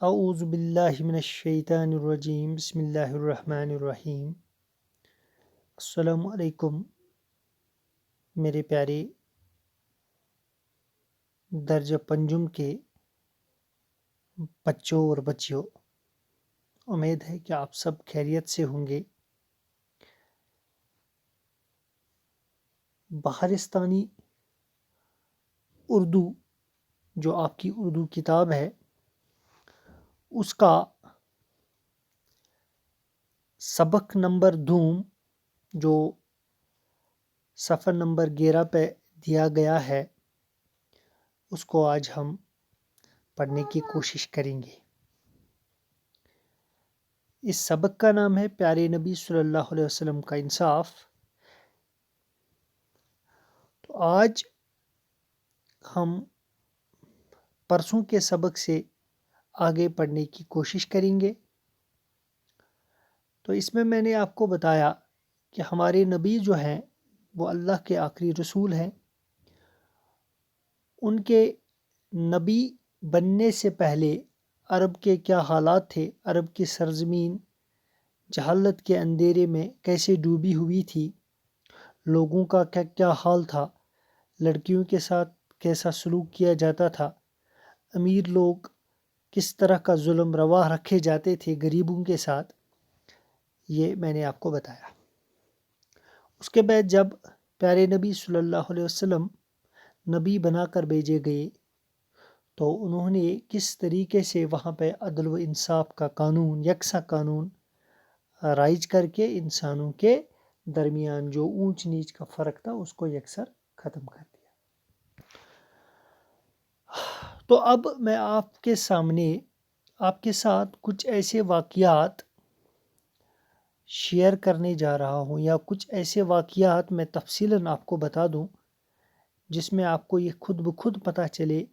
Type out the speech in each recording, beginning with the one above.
اعوذ باللہ من الشیطان الرجیم بسم اللہ الرحمن الرحیم۔ السلام علیکم میرے پیارے درجہ پنجم کے بچوں اور بچیوں، امید ہے کہ آپ سب خیریت سے ہوں گے۔ بہارستانی اردو جو آپ کی اردو کتاب ہے، اس کا سبق نمبر دوم جو صفحہ نمبر 11 پہ دیا گیا ہے، اس کو آج ہم پڑھنے کی کوشش کریں گے۔ اس سبق کا نام ہے پیارے نبی صلی اللہ علیہ وسلم کا انصاف۔ تو آج ہم پرسوں کے سبق سے آگے پڑھنے کی کوشش کریں گے۔ تو اس میں نے آپ کو بتایا کہ ہمارے نبی جو ہیں وہ اللہ کے آخری رسول ہیں۔ ان کے نبی بننے سے پہلے عرب کے کیا حالات تھے، عرب کی سرزمین جہالت کے اندھیرے میں کیسے ڈوبی ہوئی تھی، لوگوں کا کیا حال تھا، لڑکیوں کے ساتھ کیسا سلوک کیا جاتا تھا، امیر لوگ کس طرح کا ظلم روا رکھے جاتے تھے غریبوں کے ساتھ، یہ میں نے آپ کو بتایا۔ اس کے بعد جب پیارے نبی صلی اللہ علیہ وسلم نبی بنا کر بھیجے گئے تو انہوں نے کس طریقے سے وہاں پہ عدل و انصاف کا قانون، یکساں قانون رائج کر کے انسانوں کے درمیان جو اونچ نیچ کا فرق تھا اس کو یکسر ختم کر دیا۔ تو اب میں آپ کے سامنے آپ کے ساتھ کچھ ایسے واقعات شیئر کرنے جا رہا ہوں، یا کچھ ایسے واقعات میں تفصیلاً آپ کو بتا دوں جس میں آپ کو یہ خود بخود پتہ چلے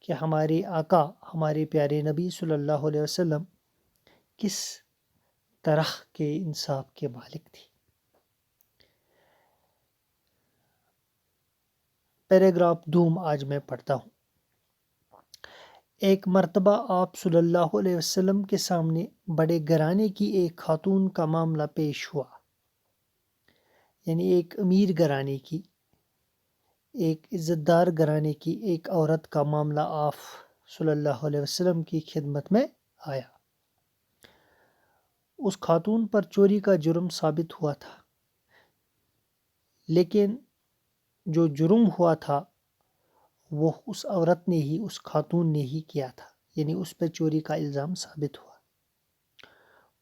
کہ ہمارے آقا، ہمارے پیارے نبی صلی اللہ علیہ وسلم کس طرح کے انصاف کے مالک تھے۔ پیراگراف دوم آج میں پڑھتا ہوں۔ ایک مرتبہ آپ صلی اللہ علیہ وسلم کے سامنے بڑے گھرانے کی ایک خاتون کا معاملہ پیش ہوا، یعنی ایک امیر گھرانے کی، ایک عزت دار گھرانے کی ایک عورت کا معاملہ آپ صلی اللہ علیہ وسلم کی خدمت میں آیا۔ اس خاتون پر چوری کا جرم ثابت ہوا تھا، لیکن جو جرم ہوا تھا وہ اس عورت نے ہی، اس خاتون نے ہی کیا تھا، یعنی اس پہ چوری کا الزام ثابت ہوا۔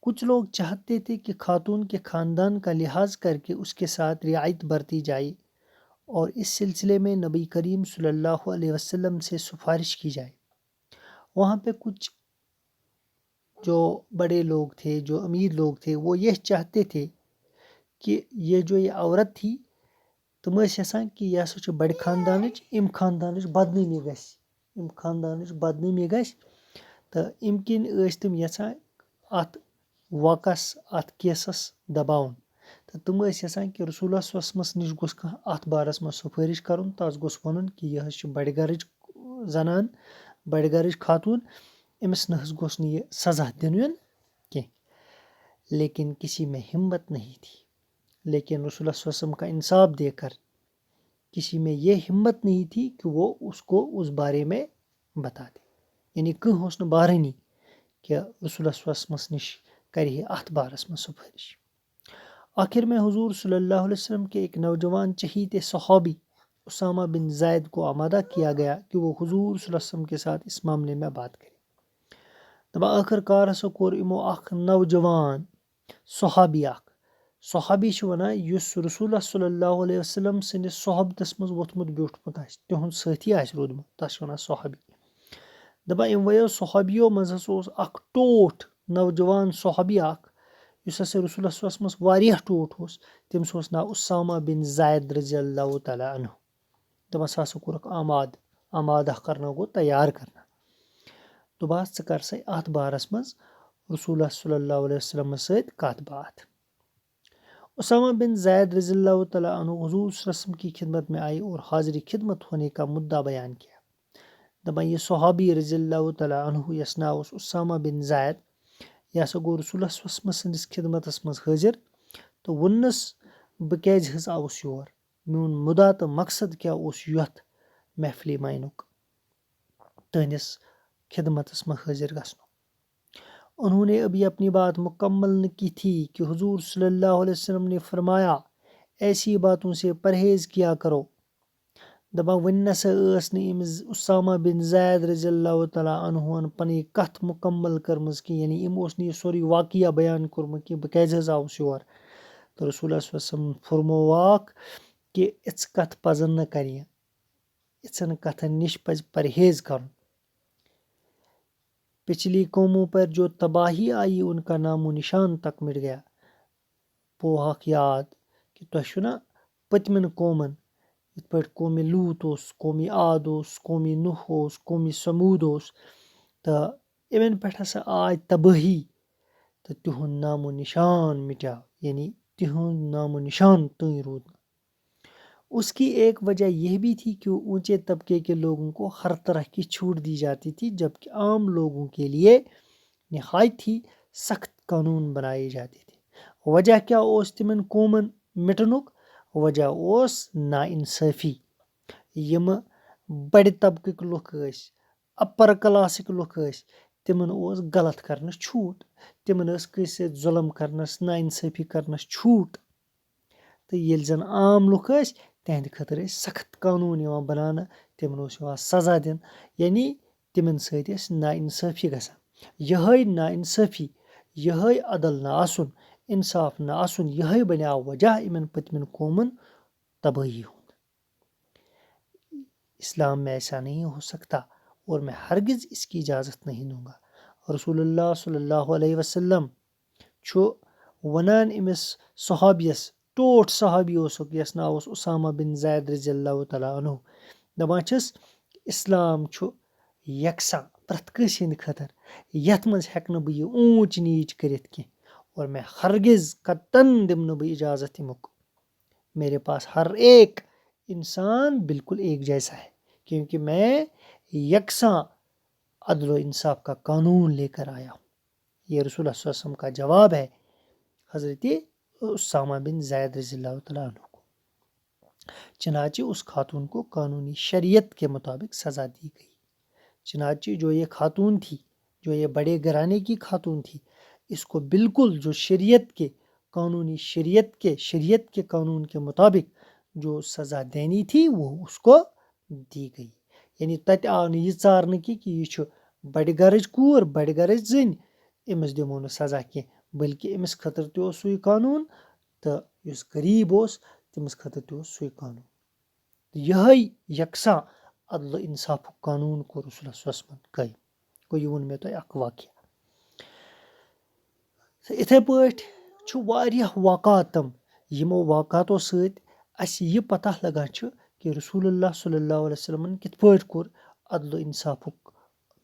کچھ لوگ چاہتے تھے کہ خاتون کے خاندان کا لحاظ کر کے اس کے ساتھ رعایت برتی جائے اور اس سلسلے میں نبی کریم صلی اللہ علیہ وسلم سے سفارش کی جائے۔ وہاں پہ کچھ جو بڑے لوگ تھے، جو امیر لوگ تھے، وہ یہ چاہتے تھے کہ یہ عورت تھی تم یژھان کہ یہ ہسا بڑ خاندانچ، ام خاندانچ بدنامی گژھِ، ام خاندانچ بدنامی گژھِ، تو ام کن تم یژھان ات واقعس، ات کیسس دباؤن، تو تم یژھان کہ رسول اللہ صلی اللہ علیہ وسلم نش گوٚژھ کانٛہہ ات بارس منٛز سفارش کرُن، تس گوٚژھ ونُن کہ یہ بڑ گرٕچ زنان، بڑ گرٕچ خاتون، امس نہ حظ گوٚژھ نہٕ یہ سزا دِنہٕ یُن کینٛہہ۔ لیکن کسی میں ہمت نہیں تھی، لیکن رسول اللہ صلی اللہ علیہ وسلم کا انصاف دیکھ کر کسی میں یہ ہمت نہیں تھی کہ وہ اس کو اس بارے میں بتا دے، یعنی کہاں اس نے بارانی کہ رسول اللہ صلی اللہ علیہ وسلم نش کرے ات بارس میں سفارش۔ آخر میں حضور صلی اللہ علیہ وسلم کے ایک نوجوان چہیتے صحابی اسامہ بن زید کو آمادہ کیا گیا کہ وہ حضور صلی اللہ علیہ وسلم کے ساتھ اس معاملے میں بات کرے۔ دبا آخر کار ہسا کور امو اخ نوجوان صحابی چھ ونان یس رسول اللہ صلی اللہ علیہ وسلم سندس صحبتس مز ووتھمت بیوٹھمت آسہِ، تہنٛد سٲتھی آسہِ روٗدمُت، تس چھِ ونان صحابی۔ دپان امویو صحابیو منٛز ہسا اوس اکھ ٹوٹھ نوجوان صحابی اکھ یس ہسا رسول اللہ صلی اللہ علیہ وسلمس واریاہ ٹوٹھ اوس، تٔمِس اوس ناو اسامہ بن زید رضی اللہ تعالیٰ عنہ۔ دپان سُہ ہسا کوٚرُکھ آمادہ کرنا گوٚو تیار کرنا، دوٚپہس ژٕ کر سا اتھ بارس منٛز رسول اللہ صلی اللہ علیہ وسلمس سۭتۍ کتھ باتھ۔ اسامہ بن زید رضی اللہ تعالیٰ عنہ حضور صلی اللہ علیہ وسلم کی خدمت میں آئے اور حاضر خدمت ہونے کا مدعا بیان کیا۔ دپان یہ صحابی رضی اللہ تعالیٰ عنہ یس ناو اوس اسامہ بن زید یہ ہسا گوٚو رسول اللہ صلی اللہ علیہ وسلم سٕنٛدِس خدمتس منٛز حٲضِر تہٕ ووٚننس بہٕ کیازِ حظ آوُس یور میون مُدا تہٕ مقصد کیاہ اوس یتھ محفلہِ معنُک تہنٛدِس خدمتس منٛز حٲضِر گژھنُک انہوں نے ابھی اپنی بات مکمل نہ کی تھی کہ حضور صلی اللہ علیہ وسلم نے فرمایا ایسی باتوں سے پرہیز کیا کرو دپان وۄنۍ نسا ٲس نہٕ أمِس اسامہ بن زید رضی اللہ تعالیٰ عنہن پنٕنۍ کتھ مکمل کٔرمٕژ کینٛہہ یعنی أمۍ اوس نہٕ یہِ سورُے واقعہ بیان کوٚرمُت کہِ بہٕ کیازِ حظ آوُس یور تہٕ رسول اللہ صلی اللہ علیہ وسلم فرموواکھ کہ یِژھ کتھ پزن نہٕ کرنہِ یِژھن کتھن نِش پزِ پرہیز کرُن پچھلی قوموں پر جو تباہی آئی ان کا نام و نشان تک مٹ گیا پوہاکھ یاد کہ تۄہہِ چھُ نا پٔتمٮ۪ن قومن یِتھ پٲٹھۍ قومِ لوٗط اوس قومِ عاد اوس قومِ نوح اوس قومِ سموٗد اوس تہٕ یِمن پٮ۪ٹھ ہسا آے تبٲہی تہٕ تِہُنٛد نام و نشان مٹیو یعنی تِہُنٛد نام و نشان تٔنۍ روٗد نہٕ اس کی ایک وجہ یہ بھی تھی کہ اونچے طبقے کے لوگوں کو ہر طرح کی چھوٹ دی جاتی تھی جبکہ عام لوگوں کے لیے نہایت ہی سخت قانون بنائے جاتے تھے وجہ کیا اوس تمن قومن مٹنُک وجہ اوس نا انصٲفی یم بڑِ طبقٕکۍ لُکھ ٲسۍ اپر کلاسٕکۍ لُکھ ٲسۍ تمن اوس غلط کرنس چھوٹ تمن ٲس کٲنٛسہِ سۭتۍ ظُلم کرنس نا انصٲفی کرنس چھوٹ تہٕ ییٚلہِ زن عام لُکھ ٲسۍ تہنٛدِ خٲطرٕ ٲسۍ سخت قانوٗن یِوان بناونہٕ تِمن اوس یِوان سزا دِنہٕ یعنی تِمن سۭتۍ ٲسۍ نا انصٲفی گژھان یِہے نا انصٲفی یِہے عدل نہ آسُن انصاف نہ آسُن یِہے بنیو وجہ یِمن پٔتمٮ۪ن قومن تبٲہی ہُنٛد اسلام میں ایسا نہیں ہو سکتا اور میں ہرگز اس کی اجازت نہیں دوں گا رسول اللہ صلی اللہ علیہ وسلم چھُ ونان أمِس صحابیس ٹوٹھ صحابی اوسُکھ یس ناو اوس اسامہ بن زید رضی اللہ تعالیٰ عنہ دپان چھِس اسلام چھُ یکساں پرٛٮ۪تھ کٲنٛسہِ ہٕنٛدِ خٲطرٕ یتھ منٛز ہٮ۪کہٕ نہٕ بہٕ یہِ اونچ نیٖچ کٔرِتھ کینٛہہ اور میں ہرگز قطن دِمہٕ نہٕ بہٕ اجازت امیُک میرے پاس ہر ایک انسان بالکل ایک جیسا ہے کیونکہ میں یکساں عدل و انصاف کا قانون لے کر آیا ہوں یہ رسول اللہ صلی اللہ علیہ وسلم کا جواب ہے حضرت اسامہ بن زید رضی اللہ تعالیٰ عنہ کو چنانچہ اس خاتون کو قانونی شریعت کے مطابق سزا دی گئی چنانچہ جو یہ خاتون تھی جو یہ بڑے گھرانے کی خاتون تھی اس کو بالکل جو شریعت کے قانونی شریعت کے قانون کے مطابق جو سزا دینی تھی وہ اس کو دی گئی یعنی تتہِ آو نہٕ یہِ ژارنہٕ کہ یہ چھُ بڑِ گرٕچ کوٗر بڑِ گرٕچ زٔنۍ أمِس دِمو نہٕ سزا کینٛہہ بلکہ أمِس خٲطرٕ تہِ اوس سُے قانوٗن تہٕ یُس غریٖب اوس تٔمِس خٲطرٕ تہِ اوس سُے قانوٗن یِہے یکساں عدل و انصافُک قانوٗن کوٚر رسول اللہ صلی اللہ علیہ وسلم قٲیِم گوٚو یہِ ووٚن مےٚ تۄہہِ اکھ واقعہ یِتھے پٲٹھۍ چھُ واریاہ واقعات تِم یِمو واقعاتو سۭتۍ اَسہِ یہِ پتہ لگان چھُ کہ رسول اللہ صلی اللہ علیہ وسلمن کِتھ پٲٹھۍ کوٚر عدل و انصافُک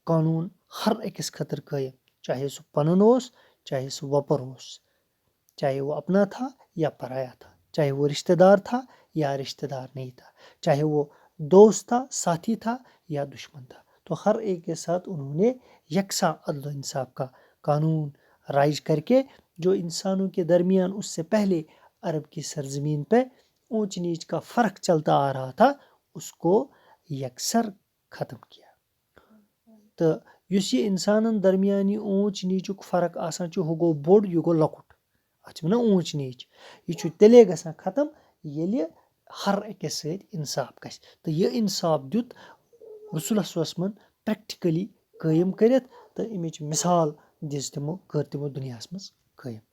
قانوٗن ہر أکِس خٲطرٕ قٲیِم چاہے سُہ پنُن اوس چاہے سُہ وۄپُر اوس چاہے وہ اپنا تھا یا پرایا تھا چاہے وہ رشتہ دار تھا یا رشتہ دار نہیں تھا چاہے وہ دوست تھا ساتھی تھا یا دشمن تھا تو ہر ایک کے ساتھ انہوں نے یکساں عدل و انصاف کا قانون رائج کر کے جو انسانوں کے درمیان اس سے پہلے عرب کی سرزمین پہ اونچ نیچ کا فرق چلتا آ رہا تھا اس کو یکسر ختم کیا تو یُس یہِ اِنسانن درمیان یہِ اونچ نیچُک فرق آسان چھُ ہُہ گوٚو بوٚڑ یہِ گوٚو لۄکُٹ اتھ چھِ ونان اونچ نیچ یہِ چھُ تیٚلے گژھان ختم ییٚلہِ ہر أکِس سۭتۍ انصاف گژھِ تہٕ یہِ انصاف دیُت رسول اللہ صلی اللہ علیہ وسلمن پریکٹِکلی قٲیِم کٔرِتھ تہٕ اَمِچ مثال دِژ تِمو کٔر تِمو دُنیاہس منٛز قٲیِم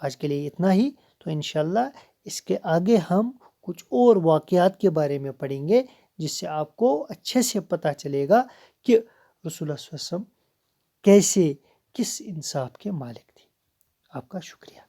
آج کے لیے اتنا ہی تو انشاءاللہ اس کے آگے ہم کچھ اور واقعات کے بارے میں پڑھیں گے جس سے آپ کو اچھے سے پتہ چلے گا کہ رسول اللہ صلی اللہ علیہ وسلم کیسے کس انصاف کے مالک تھے آپ کا شکریہ